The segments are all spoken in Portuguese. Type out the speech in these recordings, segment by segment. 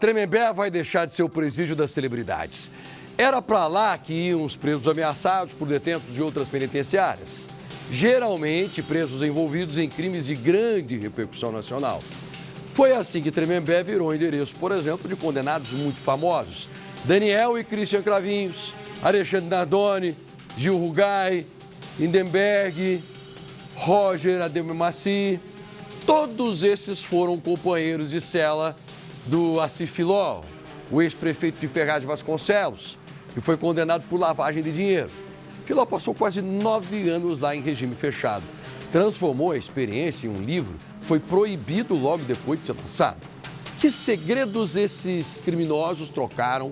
Tremembé vai deixar de ser o presídio das celebridades. Era para lá que iam os presos ameaçados por detentos de outras penitenciárias, geralmente presos envolvidos em crimes de grande repercussão nacional. Foi assim que Tremembé virou endereço, por exemplo, de condenados muito famosos. Daniel e Christian Cravinhos, Alexandre Nardoni, Gil Rugai, Lindenberg, Roger Ademir Maci. Todos esses foram companheiros de cela do Assif Filó, o ex-prefeito de Ferraz de Vasconcelos, que foi condenado por lavagem de dinheiro. Filó passou quase 9 anos lá em regime fechado. Transformou a experiência em um livro, foi proibido logo depois de ser lançado. Que segredos esses criminosos trocaram?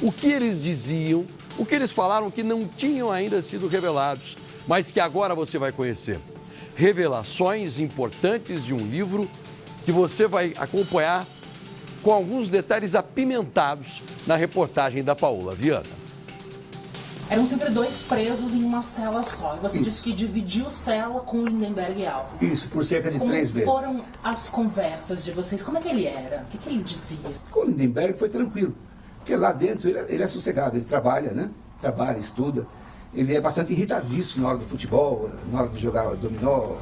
O que eles diziam? O que eles falaram que não tinham ainda sido revelados, mas que agora você vai conhecer? Revelações importantes de um livro que você vai acompanhar com alguns detalhes apimentados na reportagem da Paola Viana. Eram sempre 2 presos em uma cela só. E você disse que dividiu cela com Lindenberg Alves. Isso, por cerca de 3 vezes. Como foram as conversas de vocês? Como é que ele era? O que ele dizia? Com o Lindenberg foi tranquilo. Porque lá dentro ele é sossegado, ele trabalha, né? Trabalha, estuda. Ele é bastante irritadíssimo na hora do futebol, na hora de jogar dominó,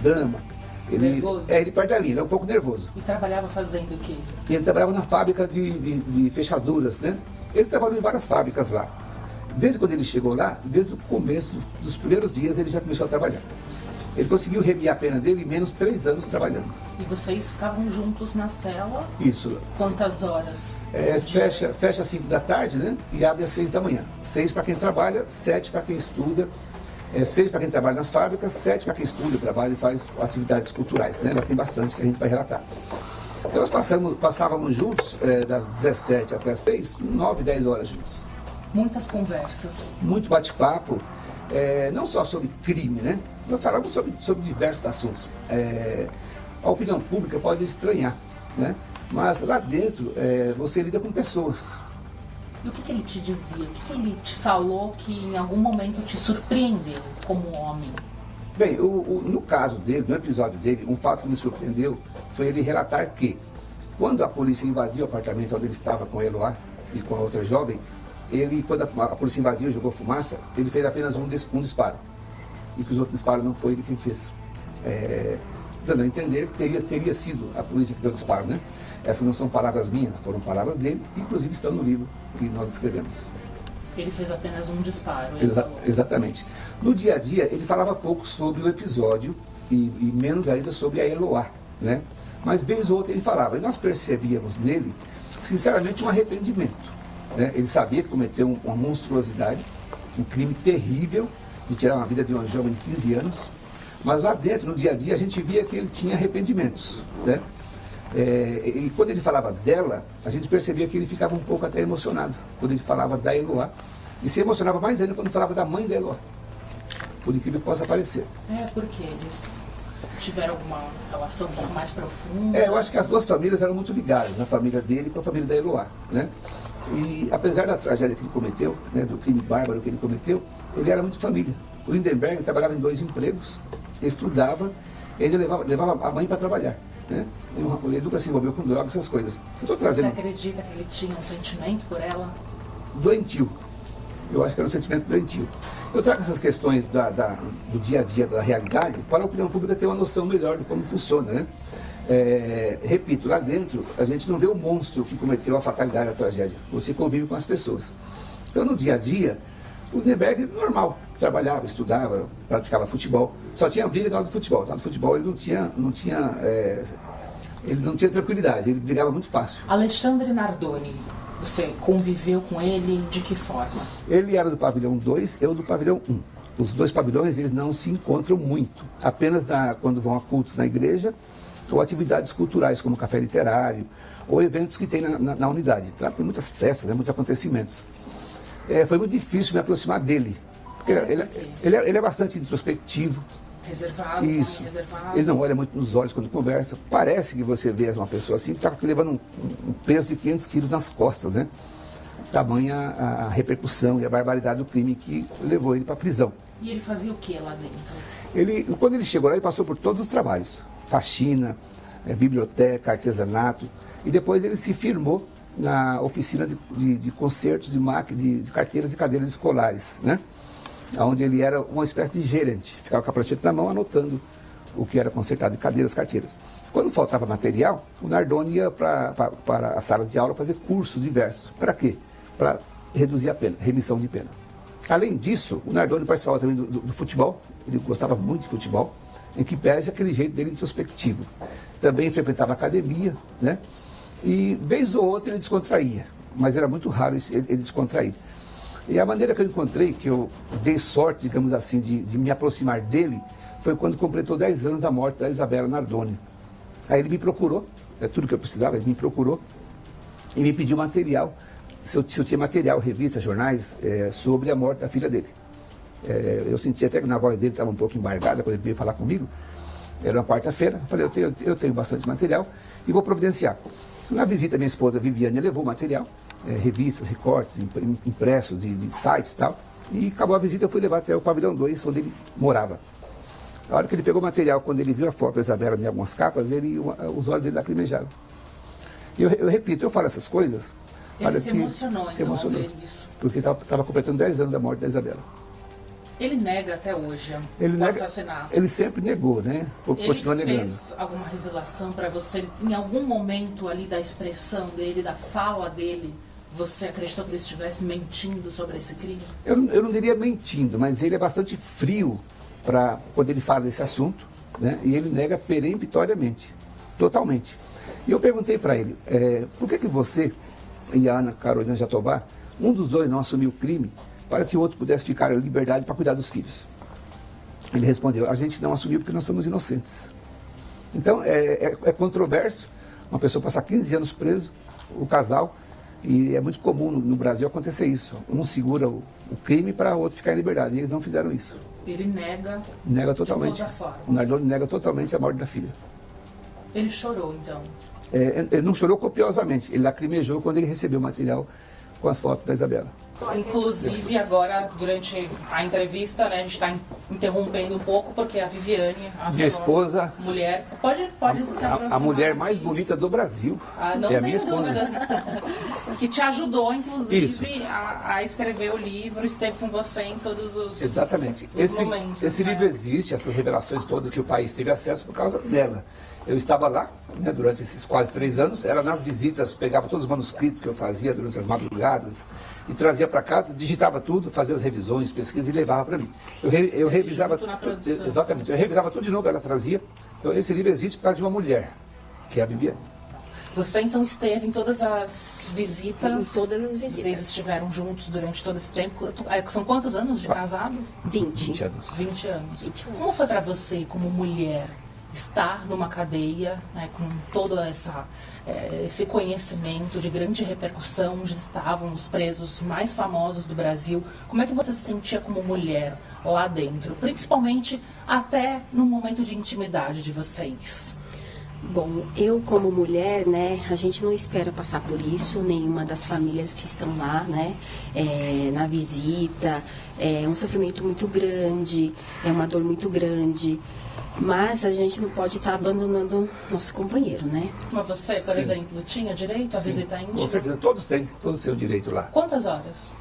dama. Nervoso? Ele perde ali, ele é um pouco nervoso. E trabalhava fazendo o quê? Ele trabalhava na fábrica de fechaduras, né? Ele trabalhou em várias fábricas lá. Desde quando ele chegou lá, desde o começo dos primeiros dias, ele já começou a trabalhar. Ele conseguiu remir a pena dele em menos 3 anos trabalhando. E vocês ficavam juntos na cela? Isso. Quantas horas? Fecha às 5 da tarde, né? E abre às 6 da manhã. 6 para quem trabalha, 7 para quem estuda. 6 para quem trabalha nas fábricas, 7 para quem estuda, trabalha e faz atividades culturais, né? Lá tem bastante que a gente vai relatar. Então nós passávamos juntos, das 17 até as 6, 9, 10 horas juntos. Muitas conversas. Muito bate-papo, não só sobre crime, né? Nós falamos sobre diversos assuntos. A opinião pública pode estranhar, né? Mas lá dentro você lida com pessoas. E o que ele te dizia? O que ele te falou que em algum momento te surpreendeu como homem? Bem, no caso dele, no episódio dele, um fato que me surpreendeu foi ele relatar que quando a polícia invadiu o apartamento onde ele estava com a Eloá e com a outra jovem, quando a polícia invadiu, jogou fumaça, ele fez apenas um disparo. E que os outros disparos não foi ele quem fez. Dando a entender que teria sido a polícia que deu o disparo, né? Essas não são palavras minhas, foram palavras dele, que inclusive estão no livro que nós escrevemos. Ele fez apenas um disparo. Exatamente. No dia a dia, ele falava pouco sobre o episódio e menos ainda sobre a Eloá, né? Mas vez ou outra ele falava. E nós percebíamos nele, sinceramente, um arrependimento. Né? Ele sabia que cometeu uma monstruosidade, um crime terrível de tirar uma vida de uma jovem de 15 anos. Mas lá dentro, no dia a dia, a gente via que ele tinha arrependimentos, né? E quando ele falava dela, a gente percebia que ele ficava um pouco até emocionado quando ele falava da Eloá. E se emocionava mais ainda quando falava da mãe da Eloá, por incrível que possa parecer. Porque eles tiveram alguma relação um pouco mais profunda? Eu acho que as 2 famílias eram muito ligadas, a família dele com a família da Eloá, né? E apesar da tragédia que ele cometeu, né, do crime bárbaro que ele cometeu, ele era muito família. O Lindenberg trabalhava em 2 empregos, estudava, ele levava a mãe para trabalhar. Né? Ele nunca se envolveu com drogas, essas coisas. Você acredita que ele tinha um sentimento por ela? Doentio. Eu acho que era um sentimento doentio. Eu trago essas questões do dia a dia, da realidade, para a opinião pública ter uma noção melhor de como funciona, né? Repito, lá dentro a gente não vê o monstro que cometeu a fatalidade, a tragédia. Você convive com as pessoas. Então no dia a dia, o Lindenberg normal, trabalhava, estudava, praticava futebol. Só tinha briga na hora do futebol. Na hora do futebol ele não tinha tranquilidade, ele brigava muito fácil. Alexandre Nardoni, você conviveu com ele de que forma? Ele era do pavilhão 2, eu do pavilhão 1. Os 2 pavilhões eles não se encontram muito, apenas quando vão a cultos na igreja ou atividades culturais como café literário ou eventos que tem na unidade. Lá tem muitas festas, muitos acontecimentos. Foi muito difícil me aproximar dele, porque ele é bastante introspectivo. Reservado. Isso. Reservado. Ele não olha muito nos olhos quando conversa. Parece que você vê uma pessoa assim que está levando um peso de 500 quilos nas costas, né? Tamanha a repercussão e a barbaridade do crime que levou ele para a prisão. E ele fazia o que lá dentro? Quando ele chegou lá, ele passou por todos os trabalhos. Faxina, biblioteca, artesanato. E depois ele se firmou na oficina de consertos de carteiras e cadeiras escolares, né? Onde ele era uma espécie de gerente, ficava com a prancheta na mão anotando o que era consertado de cadeiras, carteiras. Quando faltava material, o Nardoni ia para a sala de aula fazer cursos diversos. Para quê? Para reduzir a pena, remissão de pena. Além disso, o Nardoni participava também do futebol, ele gostava muito de futebol, em que pese aquele jeito dele introspectivo. Também frequentava academia, né? E vez ou outra ele descontraía, mas era muito raro ele descontrair. E a maneira que eu encontrei, que eu dei sorte, digamos assim, de me aproximar dele, foi quando completou 10 anos da morte da Isabela Nardoni. Aí ele me procurou, é tudo que eu precisava, ele me procurou e me pediu material, se eu tinha material, revistas, jornais, sobre a morte da filha dele. Eu senti até que na voz dele estava um pouco embargada quando ele veio falar comigo. Era uma quarta-feira, eu falei, eu tenho bastante material e vou providenciar. Na visita, minha esposa Viviane levou material, revistas, recortes, impressos de sites e tal. E acabou a visita, eu fui levar até o pavilhão 2, onde ele morava. A hora que ele pegou o material, quando ele viu a foto da Isabela em algumas capas, os olhos dele lacrimejaram. E eu repito, eu falo essas coisas... Ele se emocionou, então, ao ver isso. Porque estava completando 10 anos da morte da Isabela. Ele nega até hoje o assassinato. Ele sempre negou, né? Continua negando. Ele fez alguma revelação para você? Em algum momento ali da expressão dele, da fala dele, você acreditou que ele estivesse mentindo sobre esse crime? Eu não diria mentindo, mas ele é bastante frio para quando ele fala desse assunto, né? E ele nega peremptoriamente, totalmente. E eu perguntei para ele, por que você e a Ana Carolina Jatobá, um dos dois não assumiu o crime para que o outro pudesse ficar em liberdade para cuidar dos filhos? Ele respondeu, a gente não assumiu porque nós somos inocentes. Então, é controverso uma pessoa passar 15 anos preso, o casal, e é muito comum no Brasil acontecer isso. Um segura o crime para o outro ficar em liberdade, e eles não fizeram isso. Ele nega totalmente. De toda forma. O Nardoni nega totalmente a morte da filha. Ele chorou, então? Ele não chorou copiosamente, ele lacrimejou quando ele recebeu o material com as fotos da Isabela. Inclusive, agora, durante a entrevista, né, a gente está interrompendo um pouco, porque a Viviane, minha esposa, mulher, pode se aproximar. A mulher mais bonita do Brasil, não é a minha esposa. Que te ajudou, inclusive, a escrever o livro, esteve com você em todos os Exatamente. momentos. Esse livro existe, essas revelações todas que o país teve acesso por causa dela. Eu estava lá, né, durante esses quase 3 anos, era nas visitas, pegava todos os manuscritos que eu fazia durante as madrugadas e trazia para cá, digitava tudo, fazia as revisões, pesquisas e levava para mim. Eu revisava exatamente, eu revisava tudo de novo, ela trazia. Então esse livro existe por causa de uma mulher, que é a Viviane. Você então esteve em todas as visitas? Em todas as visitas. Vocês estiveram juntos durante todo esse tempo? São quantos anos de casado? 20 anos. 20 anos. Como foi para você, como mulher, estar numa cadeia, né, com todo esse conhecimento de grande repercussão, onde estavam os presos mais famosos do Brasil? Como é que você se sentia como mulher lá dentro? Principalmente até no momento de intimidade de vocês. Bom, eu como mulher, né, a gente não espera passar por isso, nenhuma das famílias que estão lá, né, na visita, é um sofrimento muito grande, é uma dor muito grande, mas a gente não pode estar abandonando nosso companheiro, né? Mas você, por exemplo, tinha direito à visita íntima? Com certeza, todos têm o direito lá. Quantas horas?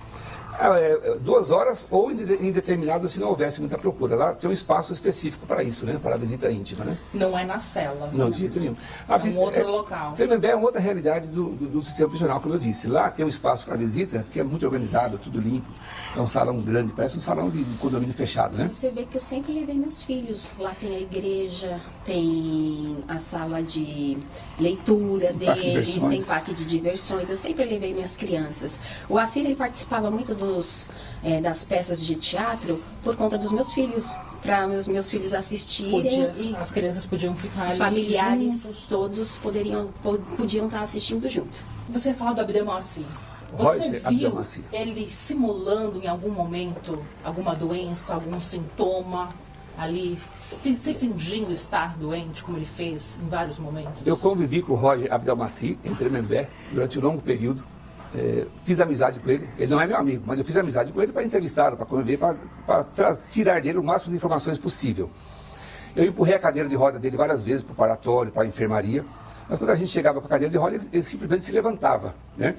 2 horas ou indeterminado se não houvesse muita procura. Lá tem um espaço específico para isso, né? Para a visita íntima, né? Não é na cela. Não, de jeito nenhum. É um outro local. Tremembé é uma outra realidade do sistema prisional, como eu disse. Lá tem um espaço para visita que é muito organizado, tudo limpo. É um salão grande, parece um salão de condomínio fechado, né? Você vê que eu sempre levei meus filhos. Lá tem a igreja, tem a sala de leitura deles, tem parque de diversões. Eu sempre levei minhas crianças. O Assir, ele participava muito das peças de teatro por conta dos meus filhos, para meus filhos assistirem. As crianças podiam ficar ali. Os familiares juntos. Todos podiam estar assistindo junto. Você fala do Abdelmoacir. Você viu ele simulando em algum momento alguma doença, algum sintoma ali, se fingindo estar doente, como ele fez em vários momentos? Eu convivi com o Roger Abdelmoacir em Tremembé durante um longo período. Fiz amizade com ele. Ele não é meu amigo, mas eu fiz amizade com ele para entrevistá-lo, para conviver, para tirar dele o máximo de informações possível. Eu empurrei a cadeira de roda dele várias vezes para o paratório, para a enfermaria. Mas quando a gente chegava com a cadeira de roda, ele simplesmente se levantava, né?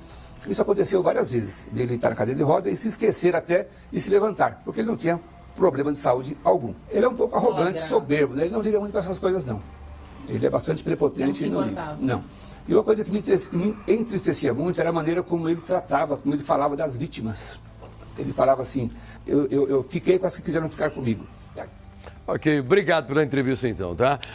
Isso aconteceu várias vezes, dele estar na cadeira de roda e se esquecer até e se levantar, porque ele não tinha problema de saúde algum. Ele é um pouco arrogante, soberbo, né? Ele não liga muito para essas coisas, não. Ele é bastante prepotente e não liga. Não. E uma coisa que me entristecia muito era a maneira como ele tratava, como ele falava das vítimas. Ele falava assim, eu fiquei com as que quiseram ficar comigo. Ok, obrigado pela entrevista então, tá?